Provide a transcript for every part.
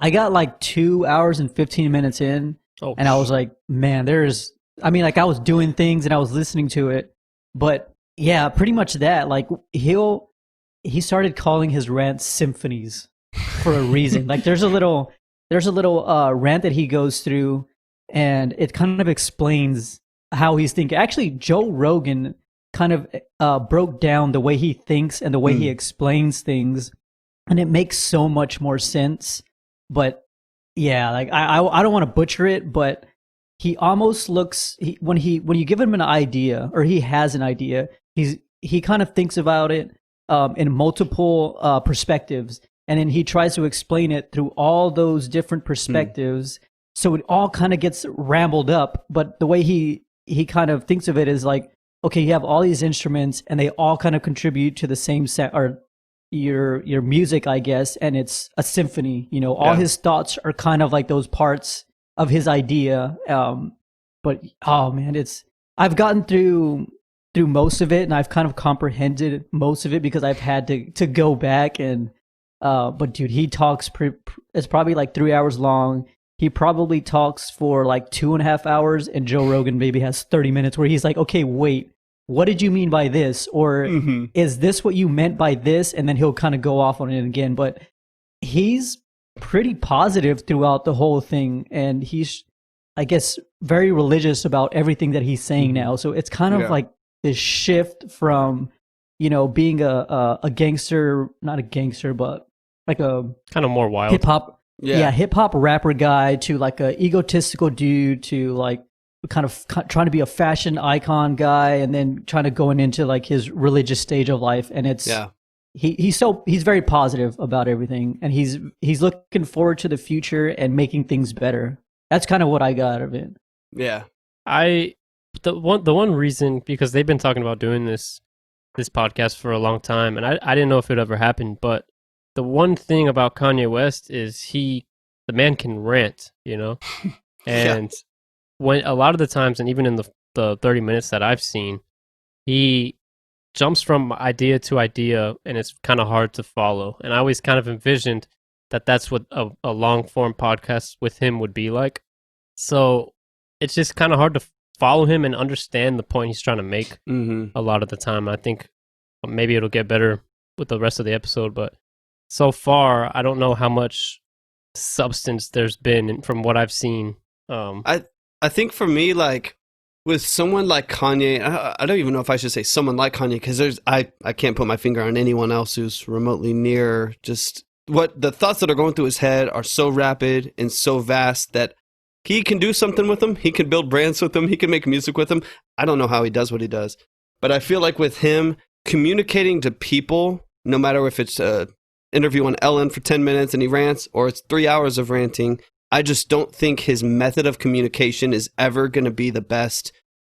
I got like 2 hours and 15 minutes in, and I was like, man, I was doing things and I was listening to it, but yeah, pretty much that. Like he started calling his rants symphonies for a reason. Like there's a little rant that he goes through, and it kind of explains how he's thinking. Actually, Joe Rogan kind of broke down the way he thinks and the way he explains things, and it makes so much more sense. But yeah, like I don't want to butcher it, but he almost looks when you give him an idea, or he has an idea, he kind of thinks about it in multiple perspectives, and then he tries to explain it through all those different perspectives. So it all kind of gets rambled up. But the way he kind of thinks of it is like, okay, you have all these instruments, and they all kind of contribute to the same sound, or your music, I guess, and it's a symphony. All his thoughts are kind of like those parts of his idea. But oh man, I've gotten through most of it, and I've kind of comprehended most of it because I've had to go back and but dude, he talks it's probably like 3 hours long. He probably talks for like 2.5 hours, and Joe Rogan maybe has 30 minutes where he's like, okay, wait, what did you mean by this? Or is this what you meant by this? And then he'll kind of go off on it again. But he's pretty positive throughout the whole thing. And he's, I guess, very religious about everything that he's saying now. So it's kind of like this shift from, being a gangster, not a gangster, but like a kind of more wild hip hop. Yeah, hip hop rapper guy to like a egotistical dude to like kind of trying to be a fashion icon guy, and then trying to going into like his religious stage of life. And it's he's very positive about everything, and he's looking forward to the future and making things better. That's kind of what I got out of it. Yeah. The one reason, because they've been talking about doing this podcast for a long time, and I didn't know if it ever happened, but the one thing about Kanye West is the man can rant, and when a lot of the times, and even in the 30 minutes that I've seen, he jumps from idea to idea, and it's kind of hard to follow. And I always kind of envisioned that that's what a long form podcast with him would be like. So it's just kind of hard to follow him and understand the point he's trying to make a lot of the time. I think maybe it'll get better with the rest of the episode, but so far, I don't know how much substance there's been from what I've seen. I think for me, like with someone like Kanye, I don't even know if I should say someone like Kanye, because I can't put my finger on anyone else who's remotely near. Just what the thoughts that are going through his head are so rapid and so vast that he can do something with them. He can build brands with them. He can make music with them. I don't know how he does what he does, but I feel like with him communicating to people, no matter if it's interview on Ellen for 10 minutes and he rants, or it's 3 hours of ranting, I just don't think his method of communication is ever going to be the best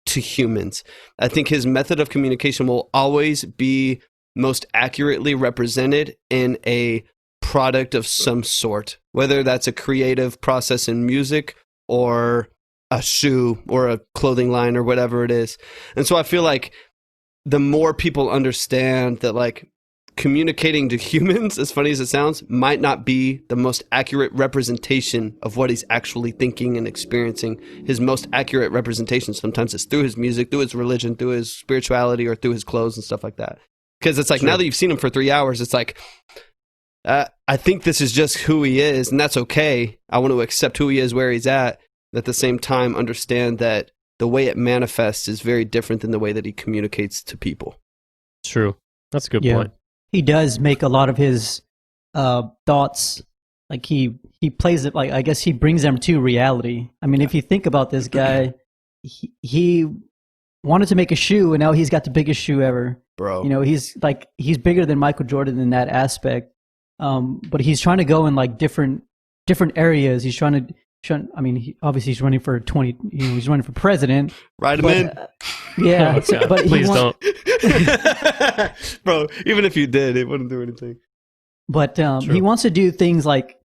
to humans. I think his method of communication will always be most accurately represented in a product of some sort, whether that's a creative process in music or a shoe or a clothing line or whatever it is. And so I feel like the more people understand that, like, communicating to humans, as funny as it sounds, might not be the most accurate representation of what he's actually thinking and experiencing. His most accurate representation sometimes is through his music, through his religion, through his spirituality, or through his clothes and stuff like that. Because it's like, now that you've seen him for 3 hours, it's like, I think this is just who he is, and that's okay. I want to accept who he is, where he's at the same time understand that the way it manifests is very different than the way that he communicates to people. True. That's a good point. He does make a lot of his thoughts, like he plays it, like, I guess he brings them to reality. I mean, if you think about this guy, he wanted to make a shoe, and now he's got the biggest shoe ever. Bro. He's bigger than Michael Jordan in that aspect. But he's trying to go in like different areas. He's I mean, obviously he's running for he's running for president. Write him in. Yeah, but please don't. Bro, even if you did, it wouldn't do anything. But he wants to do things like,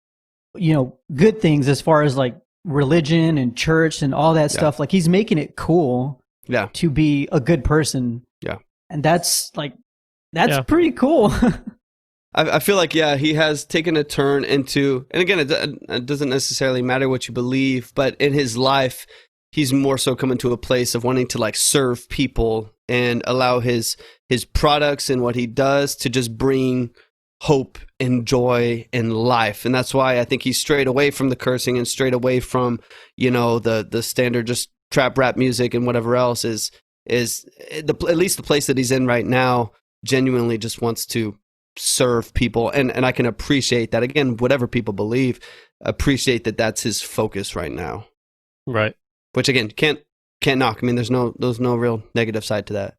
good things as far as like religion and church and all that stuff. Like, he's making it cool to be a good person. Yeah. And that's pretty cool. I feel like, yeah, he has taken a turn into, and again, it doesn't necessarily matter what you believe, but in his life, he's more so coming to a place of wanting to like serve people and allow his products and what he does to just bring hope and joy in life. And that's why I think he's strayed away from the cursing and strayed away from, you know, the standard just trap rap music and whatever else is at least the place that he's in right now genuinely just wants to serve people. And I can appreciate that. Again, whatever people believe, appreciate that that's his focus right now. Right. Which again, can't knock. I mean, there's no real negative side to that.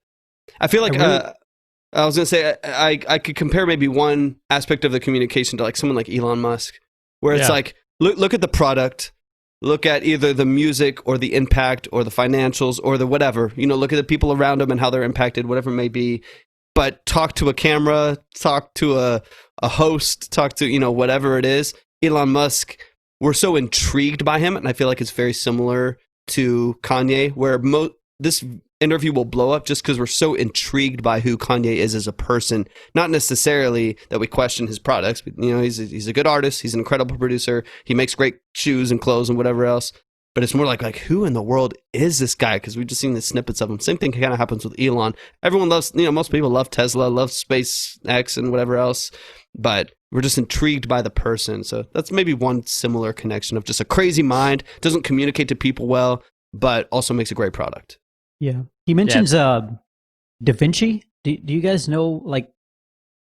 I feel like I was gonna say I could compare maybe one aspect of the communication to like someone like Elon Musk, where it's like look at the product, look at either the music or the impact or the financials or the whatever. You know, look at the people around him and how they're impacted, whatever it may be. But talk to a camera, talk to a host, talk to, you know, whatever it is. Elon Musk, we're so intrigued by him, and I feel like it's very similar to Kanye, where this interview will blow up just because we're so intrigued by who Kanye is as a person. Not necessarily that we question his products, but you know, he's a good artist, he's an incredible producer, he makes great shoes and clothes and whatever else. But it's more like who in the world is this guy? Because we've just seen the snippets of him. Same thing kind of happens with Elon. Everyone loves, you know, most people love Tesla, love SpaceX and whatever else, but we're just intrigued by the person. So that's maybe one similar connection of just a crazy mind, doesn't communicate to people well, but also makes a great product. Yeah. He mentions Da Vinci. Do you guys know like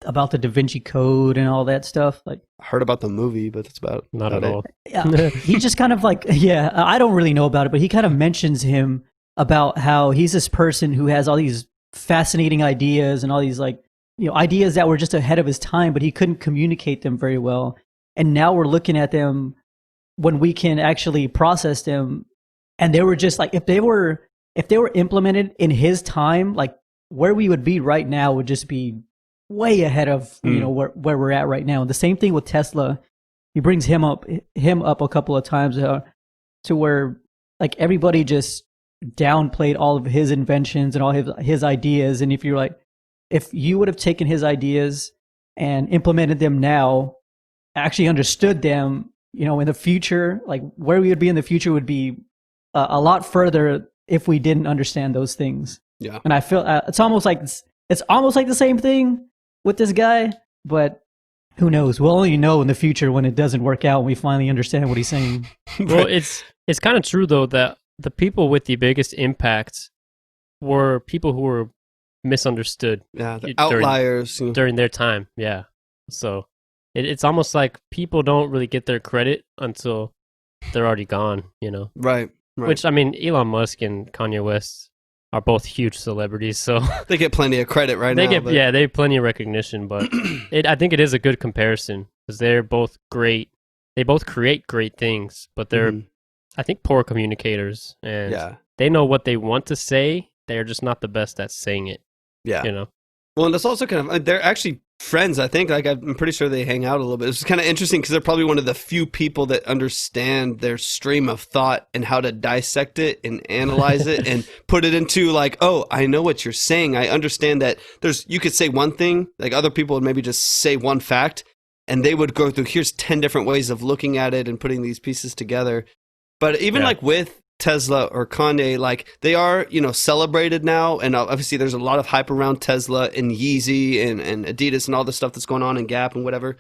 about the Da Vinci Code and all that stuff? Like, I heard about the movie, but that's about not at all. Yeah, he just kind of like, I don't really know about it, but he kind of mentions him about how he's this person who has all these fascinating ideas and all these like, you know, ideas that were just ahead of his time, but he couldn't communicate them very well. And now we're looking at them when we can actually process them. And they were just like, if they were implemented in his time, like where we would be right now would just be way ahead of, you know, where we're at right now. And the same thing with Tesla. He brings him up a couple of times to where like everybody just downplayed all of his inventions and all his ideas. And if you would have taken his ideas and implemented them now, actually understood them, you know, in the future, like where we would be in the future would be a lot further if we didn't understand those things. Yeah. And I feel it's almost like the same thing with this guy, but who knows? We'll only know in the future when it doesn't work out and we finally understand what he's saying. Well, it's kind of true though that the people with the biggest impact were people who were misunderstood. Yeah, the outliers during their time. Yeah. So it's almost like people don't really get their credit until they're already gone, you know? Right. Which, I mean, Elon Musk and Kanye West are both huge celebrities, so they get plenty of credit now. Yeah, they have plenty of recognition, but I think it is a good comparison because they're both great. They both create great things, but they're, I think, poor communicators, and they know what they want to say. They're just not the best at saying it. Yeah, you know. Well, and that's also kind of, they're actually friends, I think. Like, I'm pretty sure they hang out a little bit. It's kind of interesting because they're probably one of the few people that understand their stream of thought and how to dissect it and analyze it and put it into like, oh, I know what you're saying. I understand that you could say one thing, like other people would maybe just say one fact, and they would go through, here's 10 different ways of looking at it and putting these pieces together. But even like with Tesla or Kanye, like they are, you know, celebrated now, and obviously there's a lot of hype around Tesla and Yeezy and Adidas and all the stuff that's going on in Gap and whatever.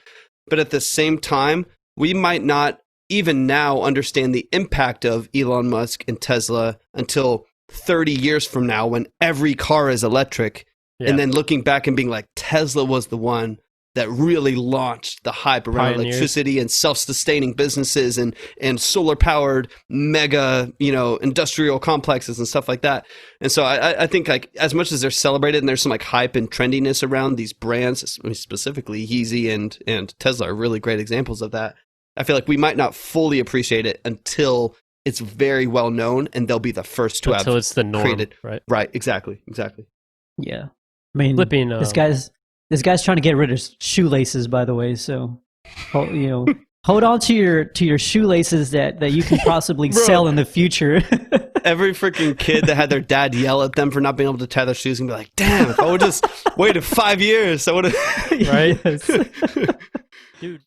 But at the same time, we might not even now understand the impact of Elon Musk and Tesla until 30 years from now when every car is electric. And then looking back and being like, Tesla was the one that really launched the hype around electricity and self-sustaining businesses and solar-powered mega, you know, industrial complexes and stuff like that. And so I think like as much as they're celebrated and there's some like hype and trendiness around these brands, specifically Yeezy and Tesla are really great examples of that. I feel like we might not fully appreciate it until it's very well known and they'll be the first to until it's the norm, created. Right? Right, exactly. Yeah. I mean, this guy's trying to get rid of shoelaces, by the way. So, you know, hold on to your shoelaces that you can possibly sell in the future. Every freaking kid that had their dad yell at them for not being able to tie their shoes and be like, damn, if I would just waited 5 years, I would have. Right? Dude.